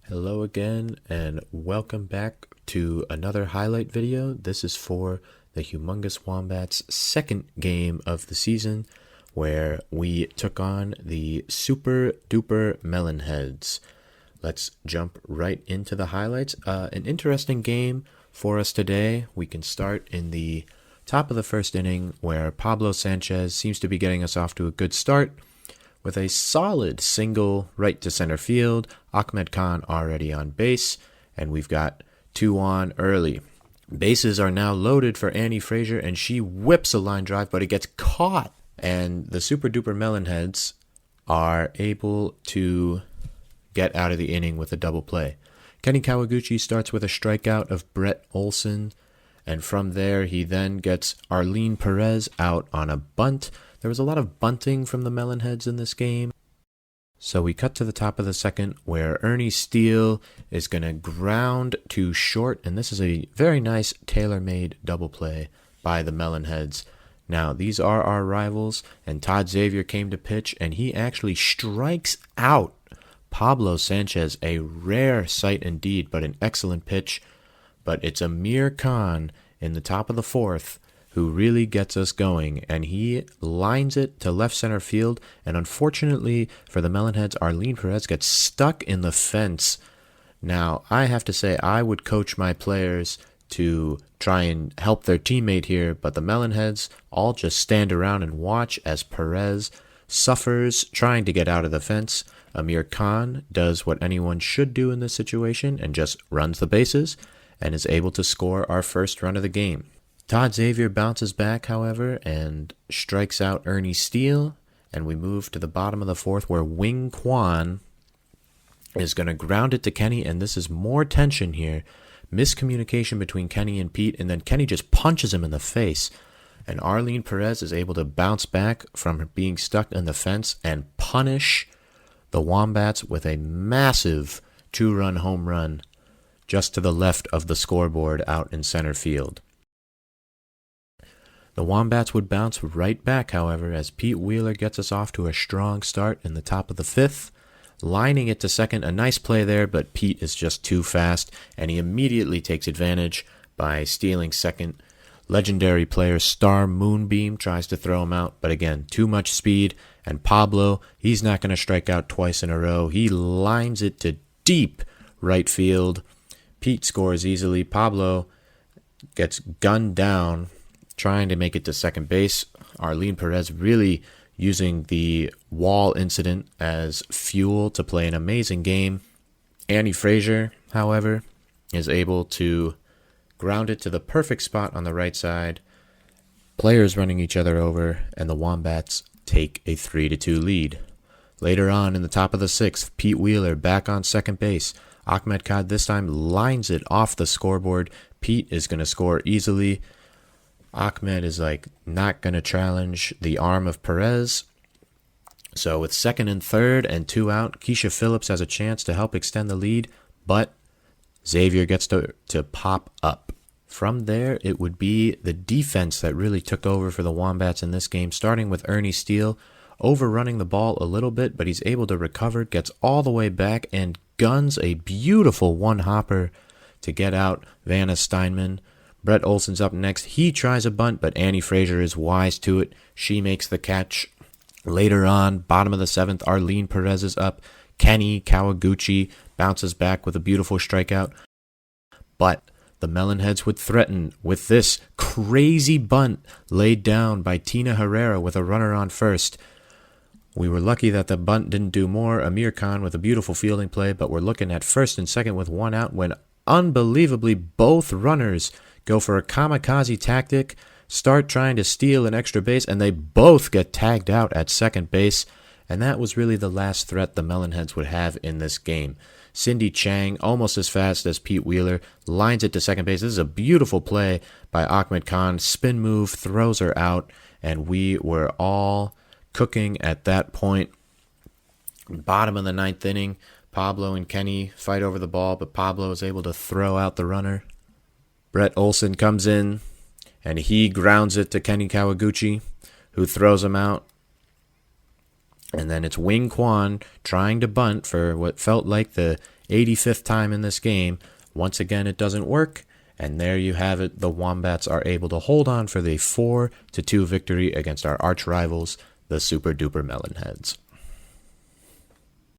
Hello again and welcome back to another highlight video. This is for the Humongous Wombats' second game of the season where we took on the Super-Duper Melonheads. Let's jump right into the highlights. An interesting game for us today. We can start in the top of the first inning where Pablo Sanchez seems to be getting us off to a good start with a solid single right to center field. Ahmed Khan already on base, and we've got two on early. Bases are now loaded for Annie Frazier, and she whips a line drive, but it gets caught. And the Super-Duper Melonheads are able to get out of the inning with a double play. Kenny Kawaguchi starts with a strikeout of Brett Olson, and from there he then gets Arlene Perez out on a bunt. There was a lot of bunting from the Melonheads in this game. So we cut to the top of the second where Ernie Steele is going to ground to short, and this is a very nice tailor-made double play by the Melonheads. Now, these are our rivals, and Todd Xavier came to pitch, and he actually strikes out Pablo Sanchez, a rare sight indeed, but an excellent pitch. But it's Amir Khan in the top of the fourth who really gets us going, and he lines it to left center field, and unfortunately for the Melonheads, Arlene Perez gets stuck in the fence. Now, I have to say, I would coach my players to try and help their teammate here, but the Melonheads all just stand around and watch as Perez suffers trying to get out of the fence. Amir Khan does what anyone should do in this situation and just runs the bases and is able to score our first run of the game. Todd Xavier bounces back, however, and strikes out Ernie Steele, and we move to the bottom of the fourth where Wing Kwan is going to ground it to Kenny, and this is more tension here. Miscommunication between Kenny and Pete, and then Kenny just punches him in the face, and Arlene Perez is able to bounce back from being stuck in the fence and punish the Wombats with a massive two-run home run just to the left of the scoreboard out in center field. The Wombats would bounce right back, however, as Pete Wheeler gets us off to a strong start in the top of the fifth, lining it to second. A nice play there, but Pete is just too fast, and he immediately takes advantage by stealing second. Legendary player Star Moonbeam tries to throw him out, but again, too much speed, and Pablo, he's not going to strike out twice in a row. He lines it to deep right field. Pete scores easily. Pablo gets gunned down trying to make it to second base. Arlene Perez really using the wall incident as fuel to play an amazing game. Annie Frazier, however, is able to ground it to the perfect spot on the right side. Players running each other over, and the Wombats take a 3-2 lead. Later on in the top of the sixth, Pete Wheeler back on second base. Ahmed Khan this time lines it off the scoreboard. Pete is going to score easily. Ahmed is not going to challenge the arm of Perez. So with second and third and two out, Keisha Phillips has a chance to help extend the lead, but Xavier gets to pop up. From there, it would be the defense that really took over for the Wombats in this game, starting with Ernie Steele, overrunning the ball a little bit, but he's able to recover, gets all the way back, and guns a beautiful one-hopper to get out Vanna Steinman. Brett Olson's up next. He tries a bunt, but Annie Frazier is wise to it. She makes the catch. Later on, bottom of the seventh, Arlene Perez is up. Kenny Kawaguchi bounces back with a beautiful strikeout. But the Melonheads would threaten with this crazy bunt laid down by Tina Herrera with a runner on first. We were lucky that the bunt didn't do more. Amir Khan with a beautiful fielding play, but we're looking at first and second with one out when unbelievably both runners go for a kamikaze tactic, start trying to steal an extra base, and they both get tagged out at second base, and that was really the last threat the Melonheads would have in this game. Cindy Chang, almost as fast as Pete Wheeler, lines it to second base. This is a beautiful play by Ahmed Khan. Spin move, throws her out, and we were all cooking at that point. Bottom of the ninth inning, Pablo and Kenny fight over the ball, but Pablo is able to throw out the runner. Brett Olson comes in, and he grounds it to Kenny Kawaguchi, who throws him out. And then it's Wing Kwan trying to bunt for what felt like the 85th time in this game. Once again, it doesn't work. And there you have it. The Wombats are able to hold on for the 4-2 victory against our arch rivals, the Super-Duper Melonheads.